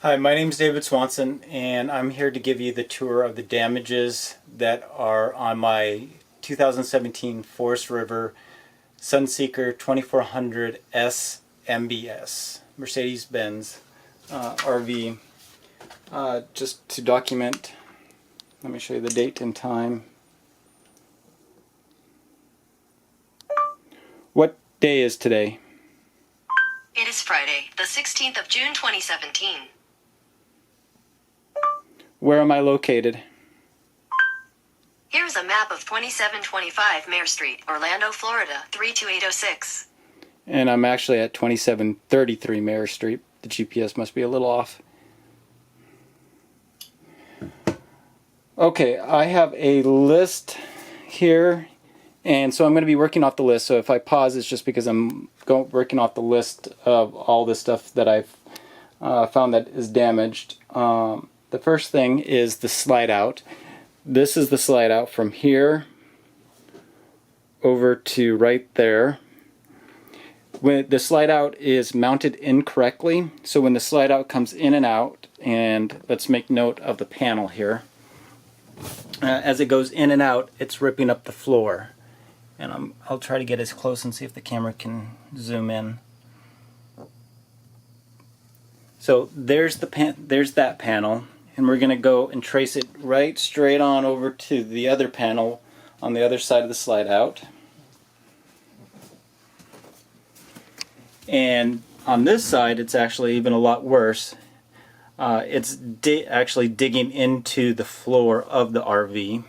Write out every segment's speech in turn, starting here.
Hi, my name is David Swanson, and I'm here to give you the tour of the damages that are on my 2017 Forest River Sunseeker 2400S MBS, Mercedes-Benz RV. Just to document, let me show you the date and time. What day is today? It is Friday, the 16th of June 2017. Where am I located? Here's a map of 2725 Mare Street, Orlando, Florida, 32806. And I'm actually at 2733 Mare Street. The GPS must be a little off. Okay, I have a list here, and so I'm going to be working off the list. So if I pause, it's just because I'm working off the list of all the stuff that I've found that is damaged. The first thing is the slide out. This is the slide out from here over to right there. When the slide out is mounted incorrectly, so when the slide out comes in and out, and let's make note of the panel here, as it goes in and out, it's ripping up the floor. And I'll try to get as close and see if the camera can zoom in. So there's that panel, and we're going to go and trace it right straight on over to the other panel on the other side of the slide out. And on this side, it's actually even a lot worse. It's actually digging into the floor of the RV.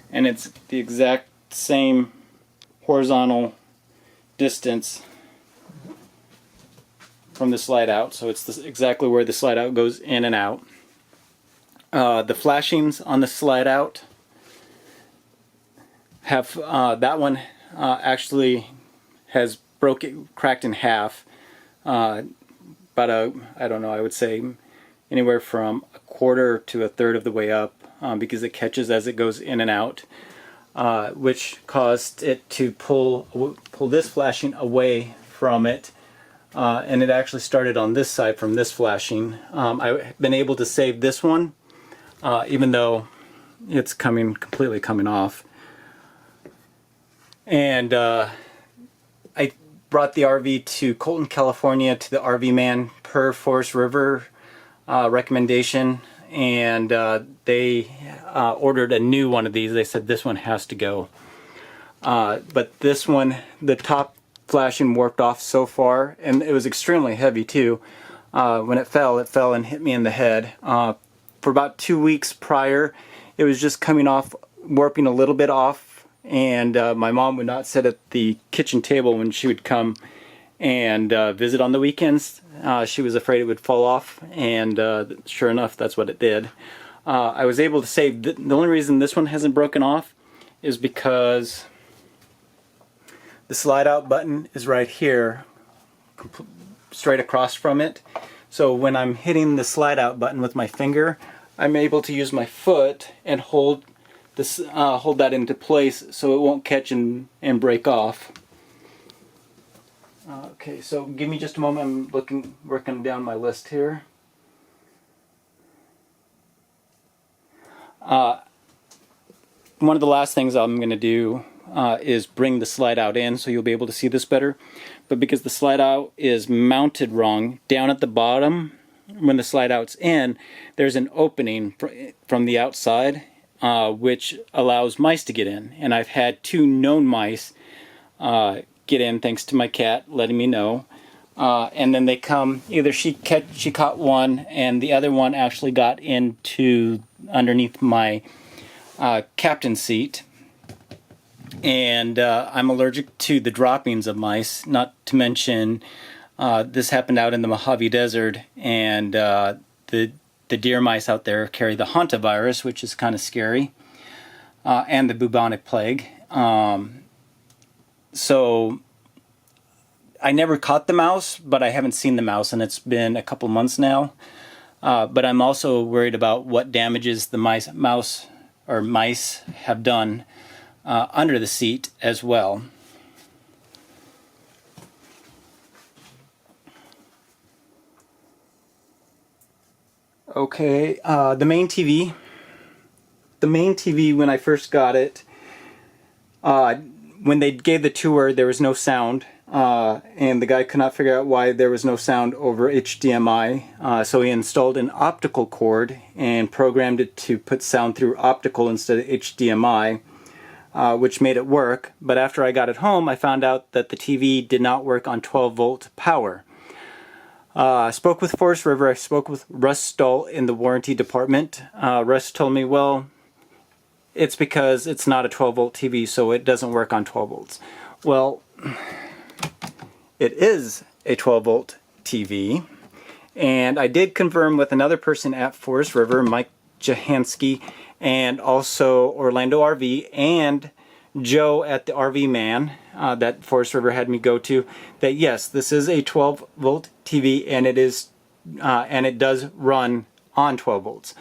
And it's the exact same horizontal distance from the slide out, so it's exactly where the slide out goes in and out. The flashings on the slide out have that one actually has cracked in half. I don't know, I would say anywhere from a quarter to a third of the way up, because it catches as it goes in and out, which caused it to pull this flashing away from it. And it actually started on this side from this flashing. I've been able to save this one, even though it's completely coming off. And I brought the RV to Colton, California, to the RV man per Forest River recommendation, and they ordered a new one of these. They said this one has to go. But this one, the top flashing warped off so far, and it was extremely heavy too. When it fell and hit me in the head. For about 2 weeks prior, it was just coming off, warping a little bit off, and my mom would not sit at the kitchen table when she would come and visit on the weekends. She was afraid it would fall off, and sure enough, that's what it did. I was able to save. The only reason this one hasn't broken off is because the slide out button is right here, straight across from it. So when I'm hitting the slide out button with my finger, I'm able to use my foot and hold that into place so it won't catch and break off. Okay, so give me just a moment. I'm working down my list here. One of the last things I'm going to do is bring the slide out in, so you'll be able to see this better. But because the slide out is mounted wrong, down at the bottom, when the slide out's in, there's an opening from the outside, which allows mice to get in. And I've had 2 known mice get in, thanks to my cat letting me know. And then they come, either she caught one, and the other one actually got into underneath my captain's seat. And I'm allergic to the droppings of mice, not to mention this happened out in the Mojave Desert, and the deer mice out there carry the hantavirus, which is kind of scary, and the bubonic plague. So I never caught the mouse, but I haven't seen the mouse, and it's been a couple months now. But I'm also worried about what damages the mice have done under the seat as well. Okay, the main TV. The main TV, when I first got it, when they gave the tour, there was no sound. And the guy could not figure out why there was no sound over HDMI. So he installed an optical cord and programmed it to put sound through optical instead of HDMI, which made it work. But after I got it home, I found out that the TV did not work on 12-volt power. I spoke with Forest River. I spoke with Russ Stoll in the warranty department. Russ told me, well, it's because it's not a 12-volt TV, so it doesn't work on 12 volts. Well, it is a 12-volt TV, and I did confirm with another person at Forest River, Mike Jahansky, and also Orlando RV, and Joe at the RV Man that Forest River had me go to, that yes, this is a 12-volt TV, and it is, and it does run on 12 volts.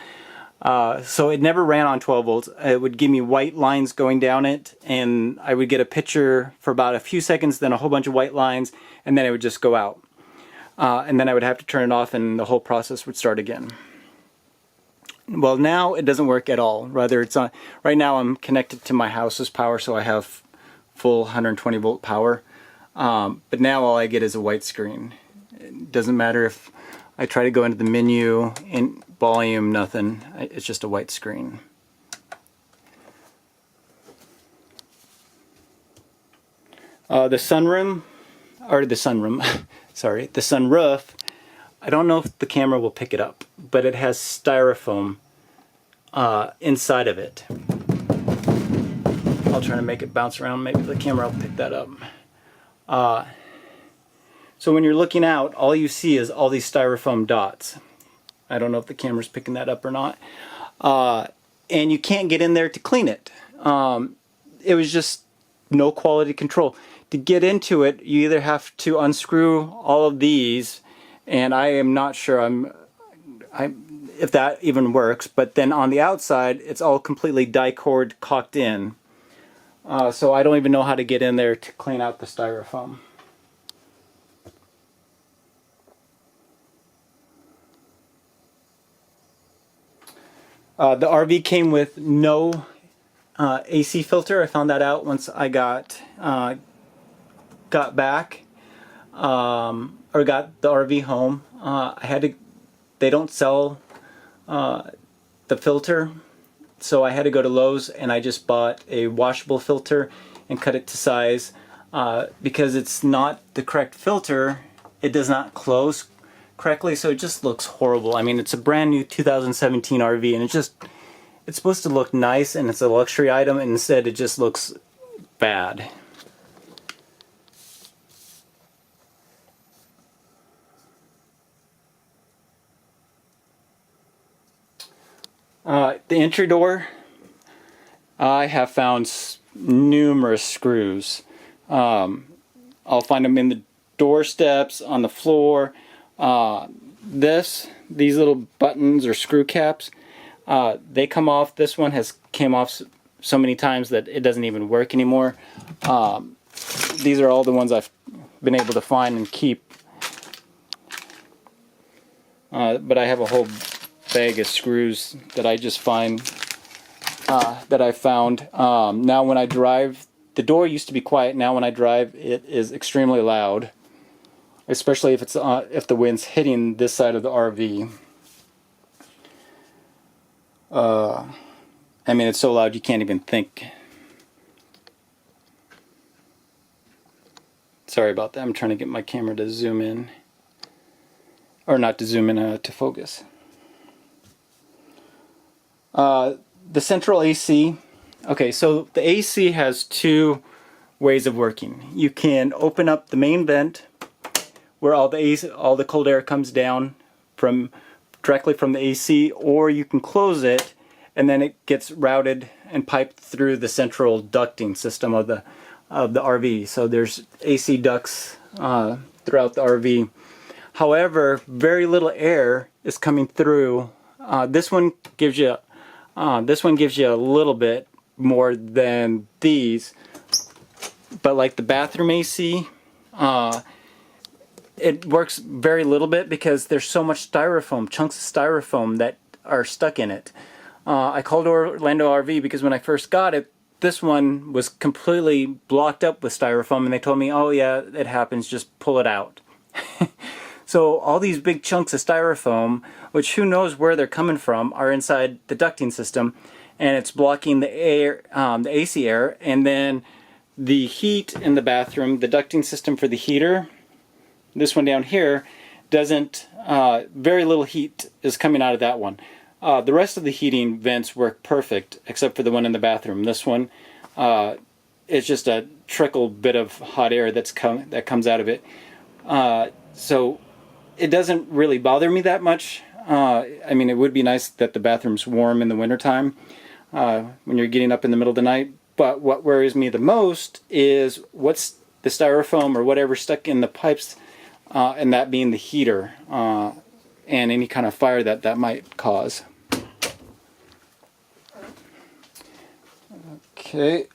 So it never ran on 12 volts. It would give me white lines going down it, and I would get a picture for about a few seconds, then a whole bunch of white lines, and then it would just go out. And then I would have to turn it off, and the whole process would start again. Well, now it doesn't work at all. Rather, it's on. Right now I'm connected to my house's power, so I have full 120 volt power. But now all I get is a white screen. It doesn't matter if I try to go into the menu, in volume, nothing. It's just a white screen. The sunroom, sorry, the sunroof, I don't know if the camera will pick it up, but it has styrofoam inside of it. I'll try to make it bounce around, maybe the camera will pick that up. So when you're looking out, all you see is all these styrofoam dots. I don't know if the camera's picking that up or not. And you can't get in there to clean it. It was just no quality control. To get into it, you either have to unscrew all of these, and I am not sure if that even works, but then on the outside, it's all completely die-cord caulked in. So I don't even know how to get in there to clean out the styrofoam. The RV came with no AC filter. I found that out once I got back or got the RV home. I had to. They don't sell the filter, so I had to go to Lowe's and I just bought a washable filter and cut it to size because it's not the correct filter. It does not close correctly, so it just looks horrible. I mean, it's a brand new 2017 RV, and it's supposed to look nice, and it's a luxury item, and instead it just looks bad. The entry door, I have found numerous screws. I'll find them in the door steps, on the floor. These little buttons or screw caps, they come off. This one came off so many times that it doesn't even work anymore. These are all the ones I've been able to find and keep. But I have a whole bag of screws that I just find, that I found. Now when I drive, the door used to be quiet. Now when I drive, it is extremely loud. Especially if if the wind's hitting this side of the RV. I mean, it's so loud you can't even think. Sorry about that. I'm trying to get my camera to zoom in, or not to zoom in, to focus. The central AC. Okay, so the AC has two ways of working. You can open up the main vent, where all the cold air comes down directly from the AC, or you can close it and then it gets routed and piped through the central ducting system of the RV. So there's AC ducts throughout the RV. However, very little air is coming through. This one gives you a little bit more than these, but like the bathroom AC, it works very little bit because there's so much styrofoam, chunks of styrofoam that are stuck in it. I called Orlando RV because when I first got it, this one was completely blocked up with styrofoam, and they told me, oh yeah, it happens, just pull it out. So all these big chunks of styrofoam, which who knows where they're coming from, are inside the ducting system, and it's blocking the air, the AC air, and then the heat in the bathroom, the ducting system for the heater, this one down here, doesn't, very little heat is coming out of that one. The rest of the heating vents work perfect, except for the one in the bathroom. This one is just a trickle bit of hot air that comes out of it. So it doesn't really bother me that much. I mean, it would be nice that the bathroom's warm in the wintertime when you're getting up in the middle of the night. But what worries me the most is what's the styrofoam or whatever stuck in the pipes, and that being the heater, and any kind of fire that might cause. Okay,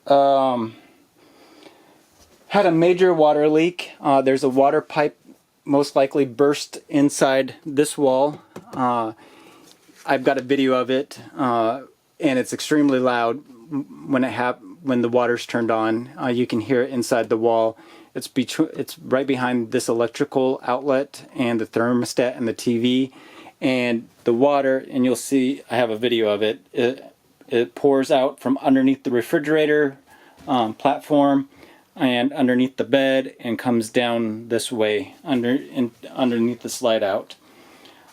had a major water leak. There's a water pipe most likely burst inside this wall. I've got a video of it, and it's extremely loud when the water's turned on. You can hear it inside the wall. It's right behind this electrical outlet and the thermostat and the TV, and the water. And you'll see I have a video of it. It pours out from underneath the refrigerator platform and underneath the bed and comes down this way underneath the slide out.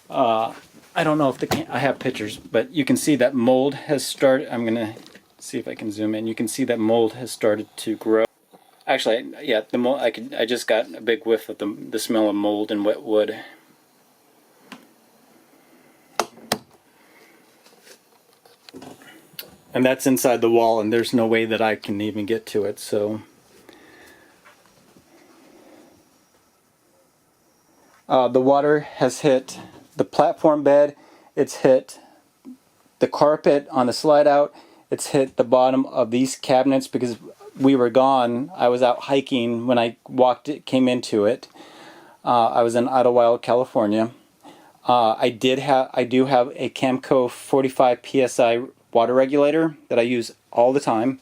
I don't know if I have pictures, but you can see that mold has started. I'm gonna see if I can zoom in. You can see that mold has started to grow. Actually, yeah, the mold. I just got a big whiff of the smell of mold and wet wood. And that's inside the wall, and there's no way that I can even get to it. So, the water has hit the platform bed. It's hit the carpet on the slide out. It's hit the bottom of these cabinets because we were gone. I was out hiking when I came into it. I was in Idlewild, California. I do have a Camco 45 PSI water regulator that I use all the time,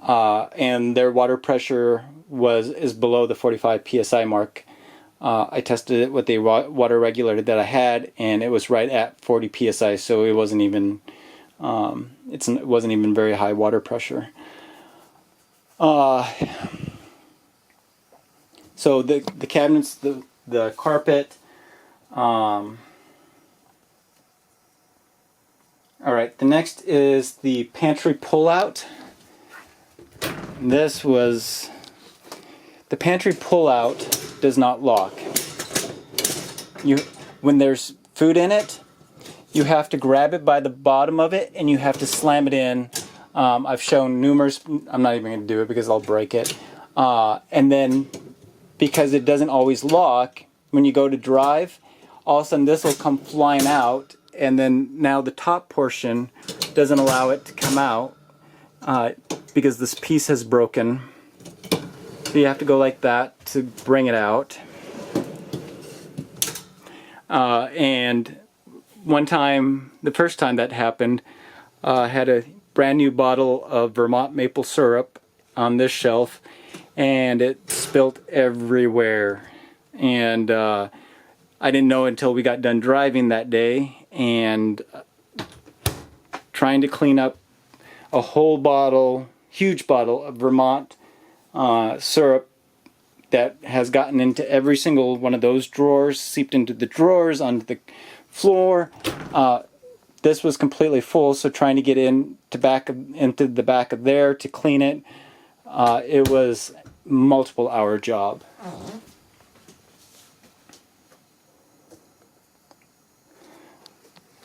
and their water pressure is below the 45 PSI mark. I tested it with the water regulator that I had, and it was right at 40 PSI, so it wasn't even it wasn't even very high water pressure. So the cabinets, the carpet. Alright, the next is the Pantry Pull Out. The Pantry Pull Out does not lock. When there's food in it, you have to grab it by the bottom of it and you have to slam it in. I've shown numerous, I'm not even going to do it because I'll break it. And then, because it doesn't always lock, when you go to drive, all of a sudden this will come flying out, and then now the top portion doesn't allow it to come out because this piece has broken. So you have to go like that to bring it out. And one time, the first time that happened, I had a brand new bottle of Vermont maple syrup on this shelf, and it spilt everywhere. And I didn't know until we got done driving that day, and trying to clean up a whole bottle, huge bottle of Vermont syrup that has gotten into every single one of those drawers, seeped into the drawers, onto the floor. This was completely full, so trying to get into the back of there to clean it, it was a multiple-hour job.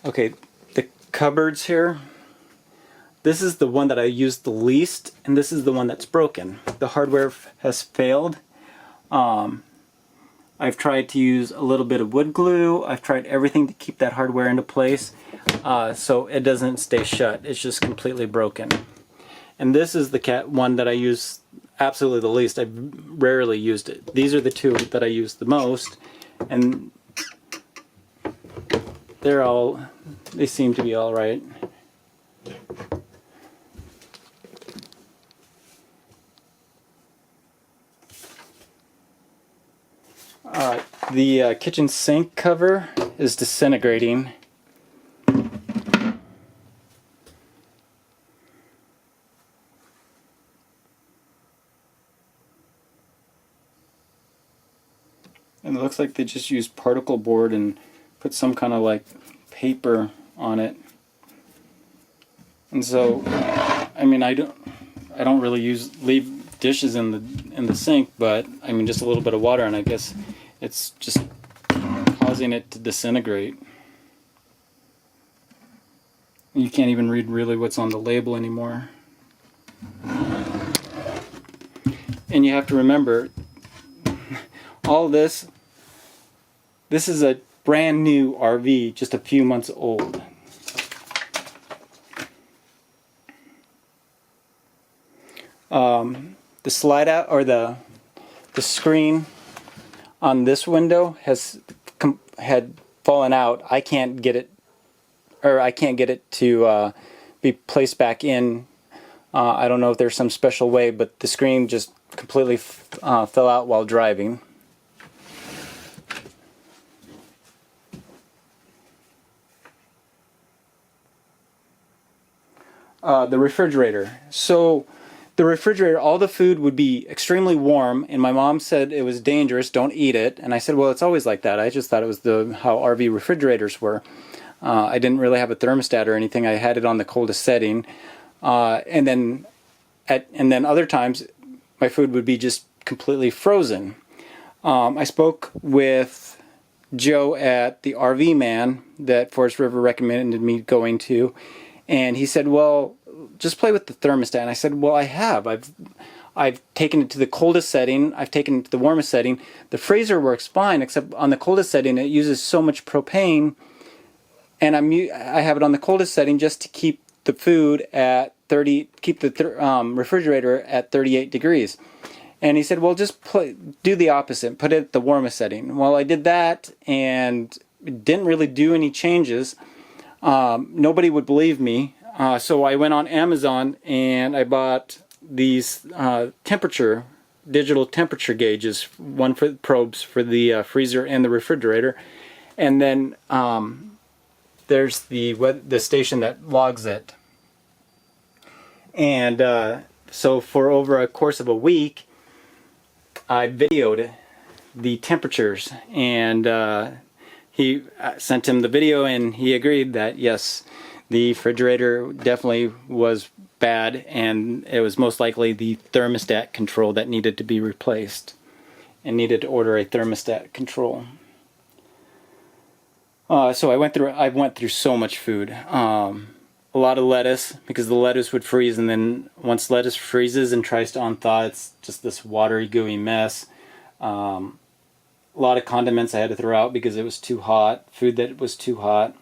Okay, the cupboards here. This is the one that I used the least, and this is the one that's broken. The hardware has failed. I've tried to use a little bit of wood glue. I've tried everything to keep that hardware into place, so it doesn't stay shut. It's just completely broken. And this is the one that I use absolutely the least. I've rarely used it. These are the two that I use the most, and they seem to be all right. The kitchen sink cover is disintegrating. And it looks like they just used particle board and put some kind of like paper on it. And so, I mean, I don't really leave dishes in the sink, but I mean just a little bit of water, and I guess it's just causing it to disintegrate. You can't even read really what's on the label anymore. And you have to remember, all this is a brand new RV, just a few months old. The slide out, or the screen on this window had fallen out. I can't get it to be placed back in. I don't know if there's some special way, but the screen just completely fell out while driving. The refrigerator. So the refrigerator, all the food would be extremely warm, and my mom said it was dangerous, don't eat it. And I said, well, it's always like that. I just thought it was how RV refrigerators were. I didn't really have a thermostat or anything. I had it on the coldest setting. And then other times, my food would be just completely frozen. I spoke with Joe at the RV Man that Forest River recommended me going to, and he said, well, just play with the thermostat. And I said, well, I have. I've taken it to the coldest setting. I've taken it to the warmest setting. The freezer works fine, except on the coldest setting it uses so much propane, and I have it on the coldest setting just to keep the food at 30, keep the refrigerator at 38 degrees. And he said, well, just do the opposite, put it at the warmest setting. Well, I did that, and it didn't really do any changes. Nobody would believe me. So I went on Amazon and I bought these digital temperature gauges, one for probes for the freezer and the refrigerator, and then there's the station that logs it. And so for over a course of a week, I videoed the temperatures, and he sent him the video, and he agreed that yes, the refrigerator definitely was bad, and it was most likely the thermostat control that needed to be replaced, and needed to order a thermostat control. So I went through so much food. A lot of lettuce, because the lettuce would freeze, and then once lettuce freezes and tries to unthaw, it's just this watery, gooey mess. A lot of condiments I had to throw out because it was too hot, food that was too hot.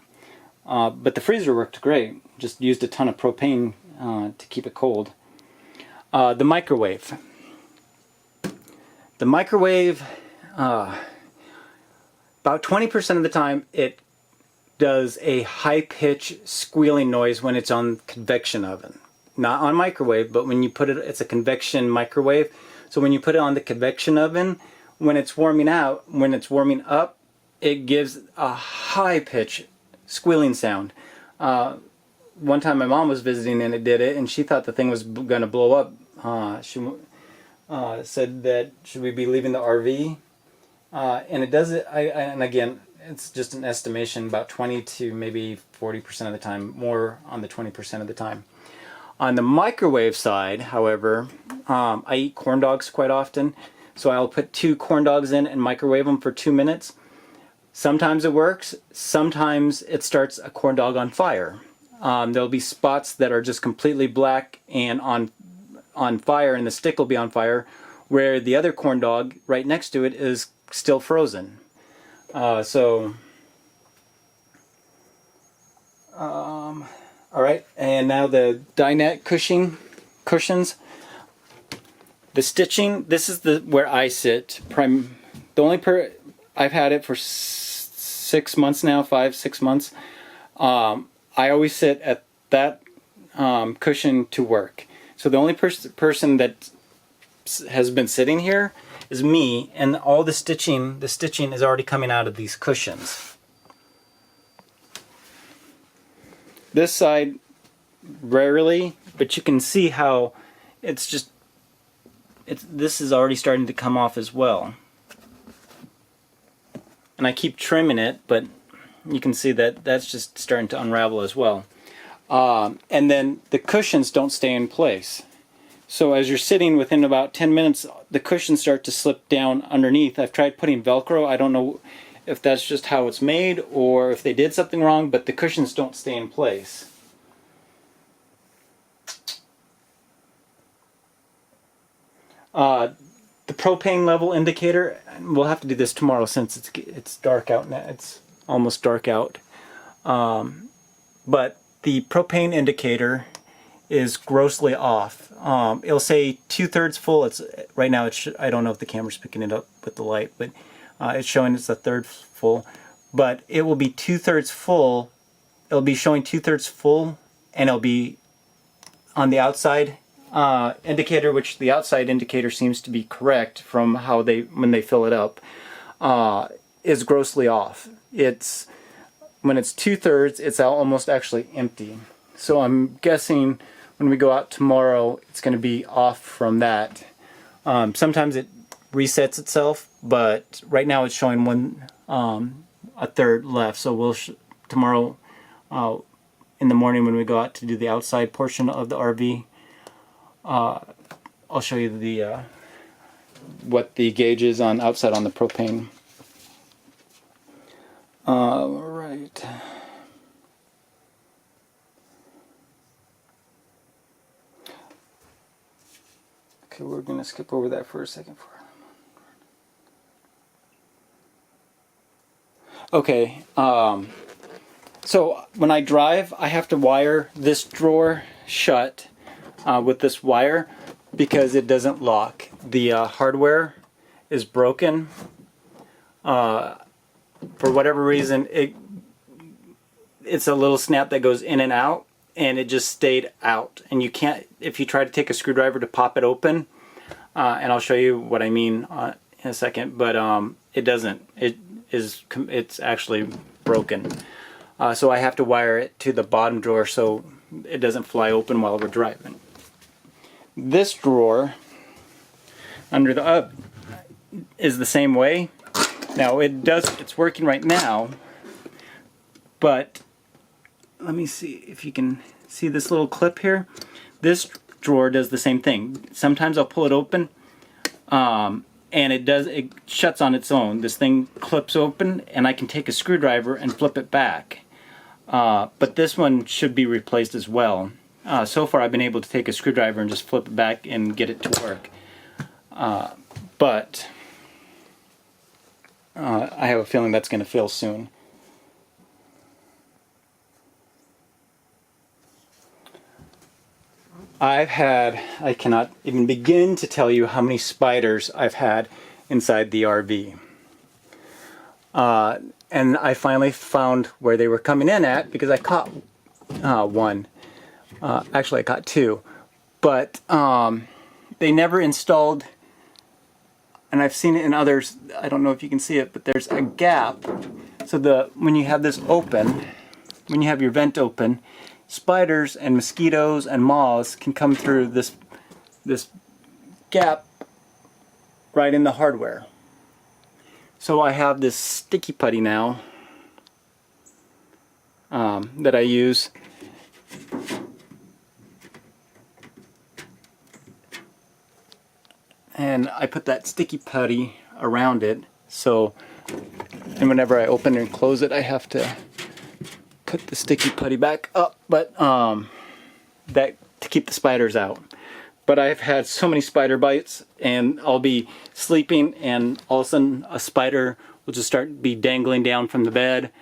But the freezer worked great, just used a ton of propane to keep it cold. The microwave. The microwave, about 20% of the time, it does a high-pitch squealing noise when it's on convection oven. Not on microwave, but when you put it, it's a convection microwave. So when you put it on the convection oven, when it's warming up, it gives a high-pitch squealing sound. One time my mom was visiting and it did it, and she thought the thing was going to blow up. She said that, should we be leaving the RV? And it does it, and again, it's just an estimation, about 20 to maybe 40% of the time, more on the 20% of the time. On the microwave side, however, I eat corn dogs quite often, so I'll put 2 corn dogs in and microwave them for 2 minutes. Sometimes it works, sometimes it starts a corn dog on fire. There'll be spots that are just completely black and on fire, and the stick will be on fire, where the other corn dog right next to it is still frozen. Alright, and now the Dinette cushions. The stitching, this is where I sit. I've had it for 6 months now, 5-6 months. I always sit at that cushion to work. So the only person that has been sitting here is me, and all the stitching is already coming out of these cushions. This side, rarely, but you can see how this is already starting to come off as well. And I keep trimming it, but you can see that that's just starting to unravel as well. And then the cushions don't stay in place. So as you're sitting, within about 10 minutes, the cushions start to slip down underneath. I've tried putting Velcro. I don't know if that's just how it's made or if they did something wrong, but the cushions don't stay in place. The propane level indicator, we'll have to do this tomorrow since it's dark out now. It's almost dark out. But the propane indicator is grossly off. It'll say 2/3 full. Right now. I don't know if the camera's picking it up with the light, but it's showing it's a third full. But it will be 2/3 full. It'll be showing 2/3 full, and it'll be on the outside indicator, which the outside indicator seems to be correct from how when they fill it up, is grossly off. When it's 2/3, it's almost actually empty. So I'm guessing when we go out tomorrow, it's going to be off from that. Sometimes it resets itself, but right now it's showing a third left. So we'll tomorrow in the morning when we go out to do the outside portion of the RV, I'll show you what the gauge is outside on the propane. Right. Okay, we're going to skip over that for a second. Okay, so when I drive, I have to wire this drawer shut with this wire because it doesn't lock. The hardware is broken. For whatever reason, it's a little snap that goes in and out, and it just stayed out. And you can't, if you try to take a screwdriver to pop it open, and I'll show you what I mean in a second, but it doesn't. It's actually broken. So I have to wire it to the bottom drawer so it doesn't fly open while we're driving. This drawer under the up is the same way. Now it's working right now, but let me see if you can see this little clip here. This drawer does the same thing. Sometimes I'll pull it open, and it shuts on its own. This thing clips open, and I can take a screwdriver and flip it back. But this one should be replaced as well. So far I've been able to take a screwdriver and just flip it back and get it to work. But I have a feeling that's going to fail soon. I cannot even begin to tell you how many spiders I've had inside the RV. And I finally found where they were coming in at because I caught one. Actually, I caught two. But they never installed, and I've seen it in others, I don't know if you can see it, but there's a gap. So when you have this open, when you have your vent open, spiders and mosquitoes and moths can come through this gap right in the hardware. So I have this sticky putty now that I use. And I put that sticky putty around it, and whenever I open and close it, I have to put the sticky putty back up, but that to keep the spiders out. But I've had so many spider bites, and I'll be sleeping, and all of a sudden a spider will just be dangling down from the bed.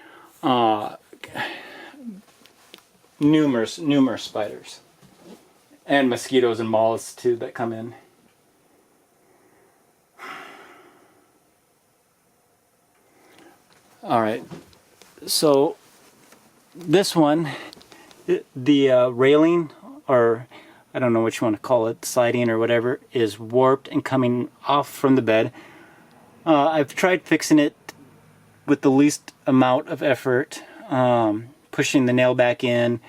Numerous spiders, and mosquitoes and moths too that come in. All right, so this one, the railing, or I don't know what you want to call it, siding or whatever, is warped and coming off from the bed. I've tried fixing it with the least amount of effort, pushing the nail back in.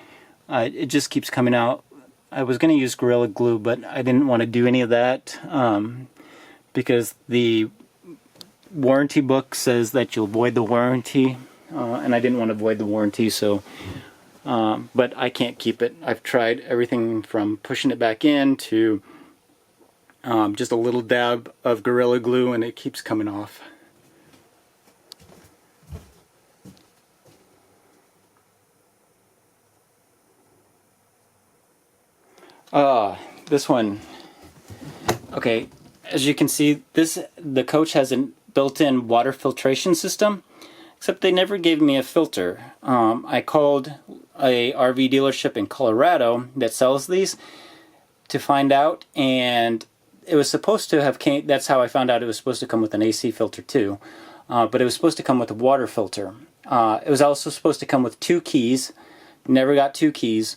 It just keeps coming out. I was going to use Gorilla Glue, but I didn't want to do any of that because the warranty book says that you'll void the warranty, and I didn't want to void the warranty, so but I can't keep it. I've tried everything from pushing it back in to just a little dab of Gorilla Glue, and it keeps coming off. This one, okay, as you can see, the coach has a built-in water filtration system, except they never gave me a filter. I called a RV dealership in Colorado that sells these to find out, and it was supposed to have that's how I found out it was supposed to come with an AC filter too, but it was supposed to come with a water filter. It was also supposed to come with 2 keys. Never got 2 keys.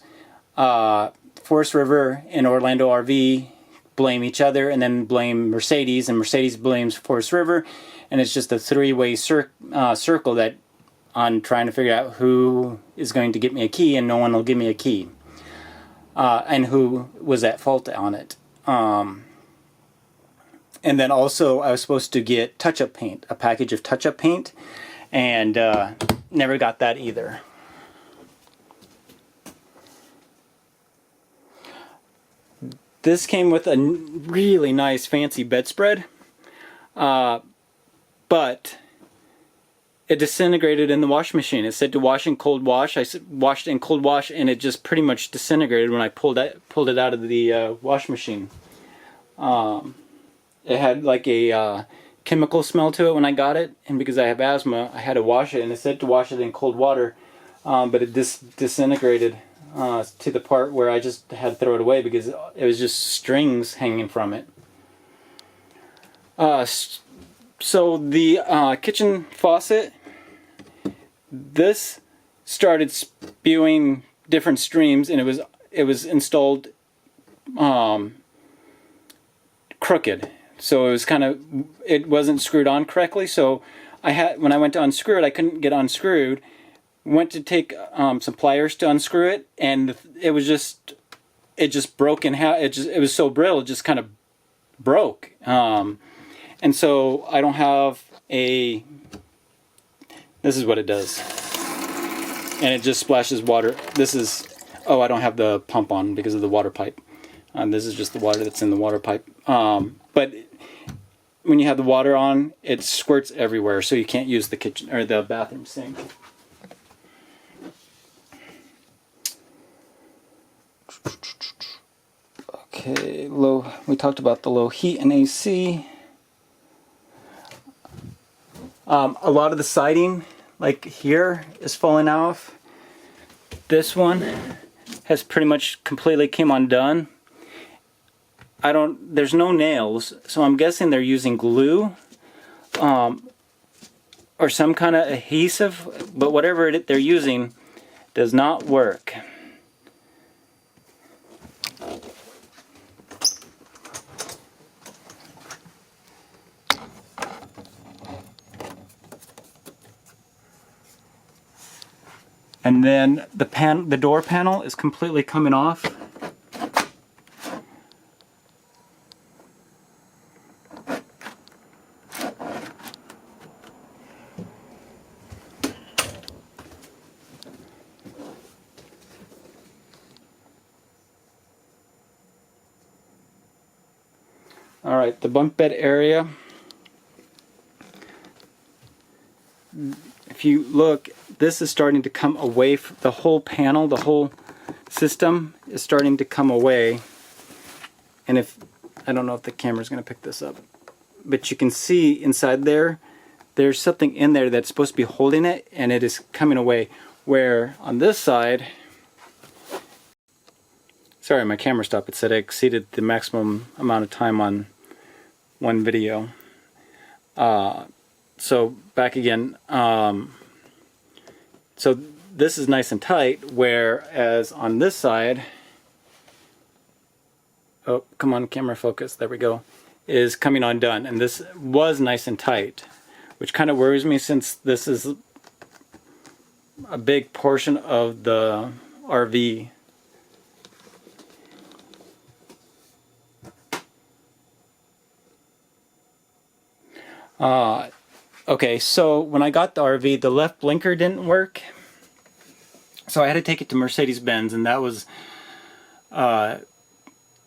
Forest River and Orlando RV blame each other and then blame Mercedes, and Mercedes blames Forest River, and it's just a 3-way circle that I'm trying to figure out who is going to get me a key, and no one will give me a key, and who was at fault on it. And then also I was supposed to get touch-up paint, a package of touch-up paint, and never got that either. This came with a really nice fancy bedspread, but it disintegrated in the washing machine. It said to wash in cold wash. I washed it in cold wash, and it just pretty much disintegrated when I pulled it out of the washing machine. It had like a chemical smell to it when I got it, and because I have asthma, I had to wash it, and it said to wash it in cold water, but it disintegrated. To the part where I just had to throw it away because it was just strings hanging from it. So the kitchen faucet, this started spewing different streams, and it was installed crooked. So it wasn't screwed on correctly. So when I went to unscrew it, I couldn't get unscrewed. Went to take some pliers to unscrew it, and it just broke in half. It was so brittle, it just kind of broke. And so I don't have this is what it does, and it just splashes water. I don't have the pump on because of the water pipe. This is just the water that's in the water pipe. But when you have the water on, it squirts everywhere, so you can't use the kitchen or the bathroom sink. Okay, we talked about the low heat and AC. A lot of the siding, like here, is falling off. This one has pretty much completely came undone. There's no nails, so I'm guessing they're using glue, or some kind of adhesive, but whatever they're using does not work. And then the door panel is completely coming off. All right, the bunk bed area. If you look, this is starting to come away. The whole panel, the whole system is starting to come away. And I don't know if the camera's going to pick this up, but you can see inside there's something in there that's supposed to be holding it, and it is coming away. Where on this side, sorry, my camera stopped. It said I exceeded the maximum amount of time on one video. so back again. So this is nice and tight, whereas on this side, oh, come on, camera focus, there we go, is coming undone. And this was nice and tight, which kind of worries me since this is a big portion of the RV. Okay, so when I got the RV, the left blinker didn't work. So I had to take it to Mercedes-Benz, and that was an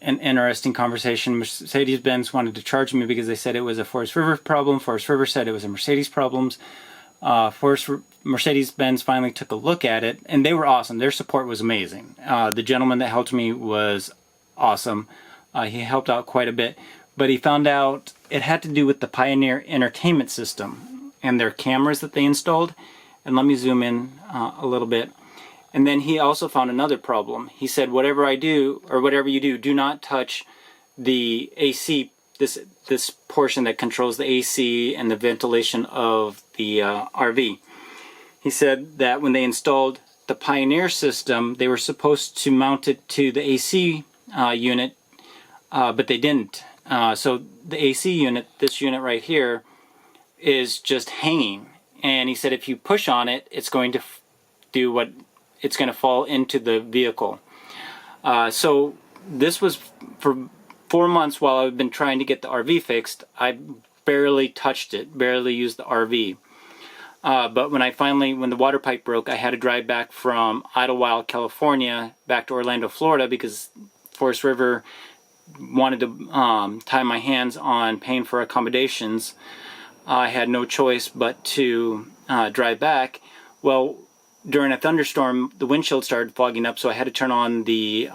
interesting conversation. Mercedes-Benz wanted to charge me because they said it was a Forest River problem. Forest River said it was a Mercedes problem. Mercedes-Benz finally took a look at it, and they were awesome. Their support was amazing. The gentleman that helped me was awesome. He helped out quite a bit, but he found out it had to do with the Pioneer entertainment system and their cameras that they installed. And let me zoom in a little bit. And then he also found another problem. He said, whatever I do, or whatever you do, do not touch the AC, this portion that controls the AC and the ventilation of the RV. He said that when they installed the Pioneer system, they were supposed to mount it to the AC unit, but they didn't. So the AC unit, this unit right here, is just hanging. And he said if you push on it, it's going to do what, it's going to fall into the vehicle. So this was for 4 months while I've been trying to get the RV fixed. I barely touched it, barely used the RV. But when the water pipe broke, I had to drive back from Idlewild, California, back to Orlando, Florida, because Forest River wanted to tie my hands on paying for accommodations. I had no choice but to drive back. Well, during a thunderstorm, the windshield started fogging up, so I had to turn on the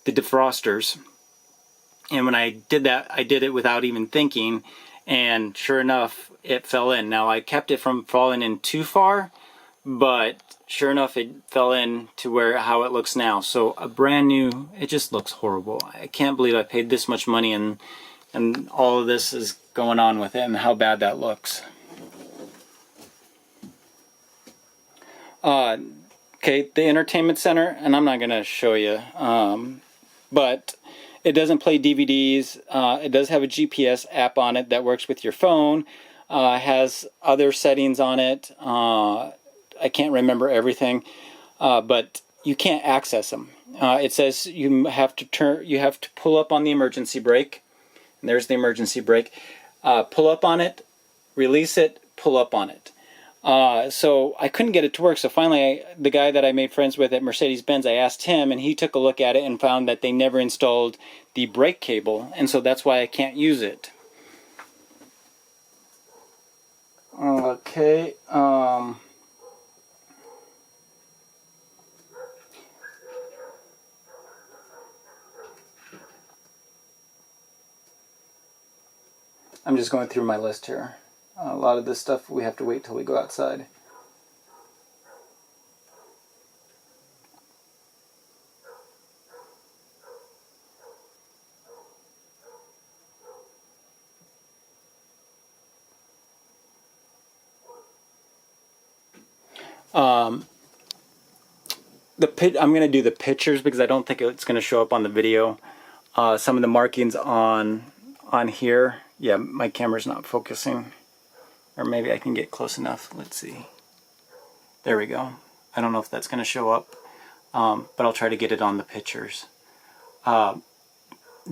defrosters. And when I did that, I did it without even thinking, and sure enough, it fell in. Now, I kept it from falling in too far, but sure enough, it fell in to how it looks now. So a brand new, it just looks horrible. I can't believe I paid this much money and all of this is going on with it, and how bad that looks. Okay, the entertainment center, and I'm not going to show you, but it doesn't play DVDs. It does have a GPS app on it that works with your phone. Has other settings on it. I can't remember everything, but you can't access them. It says you have to pull up on the emergency brake. And there's the emergency brake. Pull up on it, release it, pull up on it. So I couldn't get it to work. So finally, the guy that I made friends with at Mercedes-Benz, I asked him, and he took a look at it and found that they never installed the brake cable, and so that's why I can't use it. Okay. I'm just going through my list here. A lot of this stuff we have to wait till we go outside. I'm going to do the pictures because I don't think it's going to show up on the video. Some of the markings on here. Yeah, my camera's not focusing. Or maybe I can get close enough. Let's see. There we go. I don't know if that's going to show up, but I'll try to get it on the pictures. I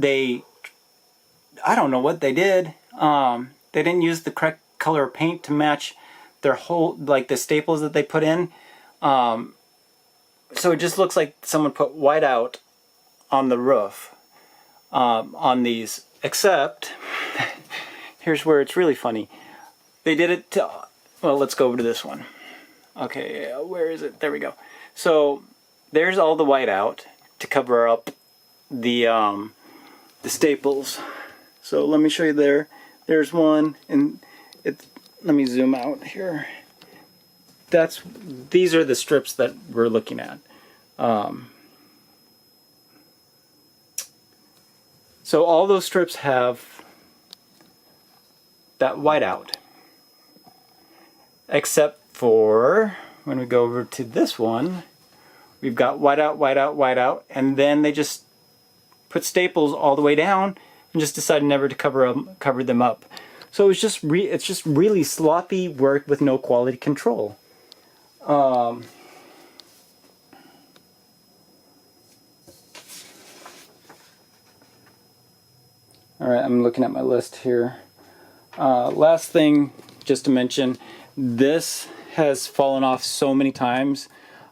don't know what they did. They didn't use the correct color of paint to match their whole, like the staples that they put in. So it just looks like someone put whiteout on the roof on these, except here's where it's really funny. They did it to, well, let's go over to this one. Okay, where is it? There we go. So there's all the whiteout to cover up the staples. So let me show you there. There's one, and let me zoom out here. These are the strips that we're looking at. So all those strips have that whiteout. Except for when we go over to this one, we've got whiteout, whiteout, whiteout, and then they just put staples all the way down and just decided never to cover them up. So it's just really sloppy work with no quality control. All right, I'm looking at my list here. Last thing, just to mention, this has fallen off so many times.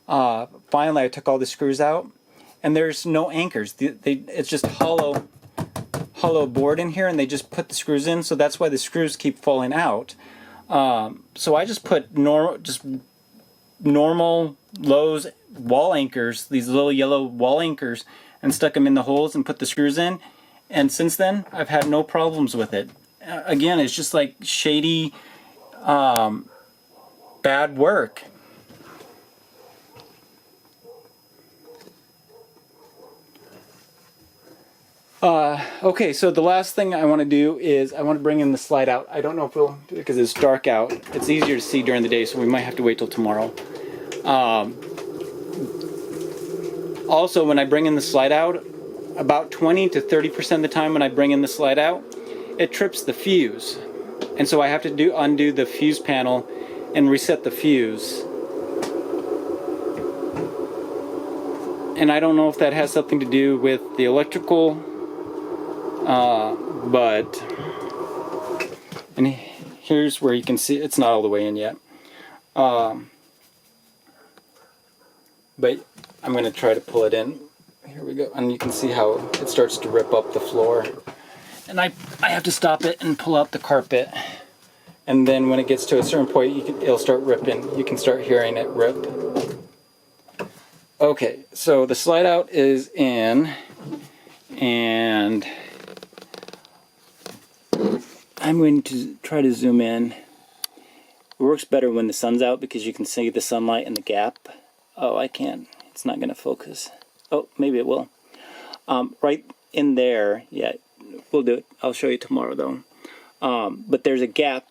Finally, I took all the screws out, and there's no anchors. It's just hollow board in here, and they just put the screws in, so that's why the screws keep falling out. So I just put normal Lowe's wall anchors, these little yellow wall anchors, and stuck them in the holes and put the screws in. And since then, I've had no problems with it. Again, it's just like shady, bad work. Okay, so the last thing I want to do is I want to bring in the slide out. I don't know if we'll do it because it's dark out. It's easier to see during the day, so we might have to wait till tomorrow. Also, when I bring in the slide out, about 20 to 30% of the time when I bring in the slide out, it trips the fuse. And so I have to undo the fuse panel and reset the fuse. And I don't know if that has something to do with the electrical, and here's where you can see it's not all the way in yet. But I'm going to try to pull it in. Here we go, and you can see how it starts to rip up the floor. And I have to stop it and pull out the carpet. And then when it gets to a certain point, it'll start ripping. You can start hearing it rip. Okay, so the slide out is in, and I'm going to try to zoom in. It works better when the sun's out because you can see the sunlight in the gap. Oh, I can't. It's not going to focus. Oh, maybe it will. Right in there, yeah, we'll do it. I'll show you tomorrow though. But there's a gap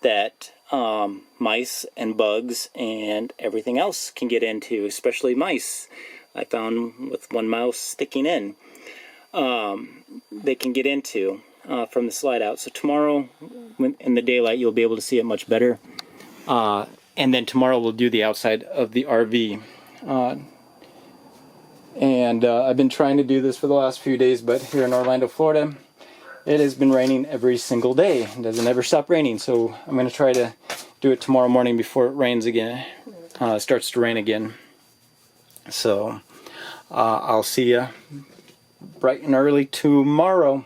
that mice and bugs and everything else can get into, especially mice. I found with one mouse sticking in. They can get into from the slide out. So tomorrow, in the daylight, you'll be able to see it much better. And then tomorrow we'll do the outside of the RV. I've been trying to do this for the last few days, but here in Orlando, Florida, it has been raining every single day. It doesn't ever stop raining, so I'm going to try to do it tomorrow morning before it rains again. Starts to rain again. So I'll see you bright and early tomorrow.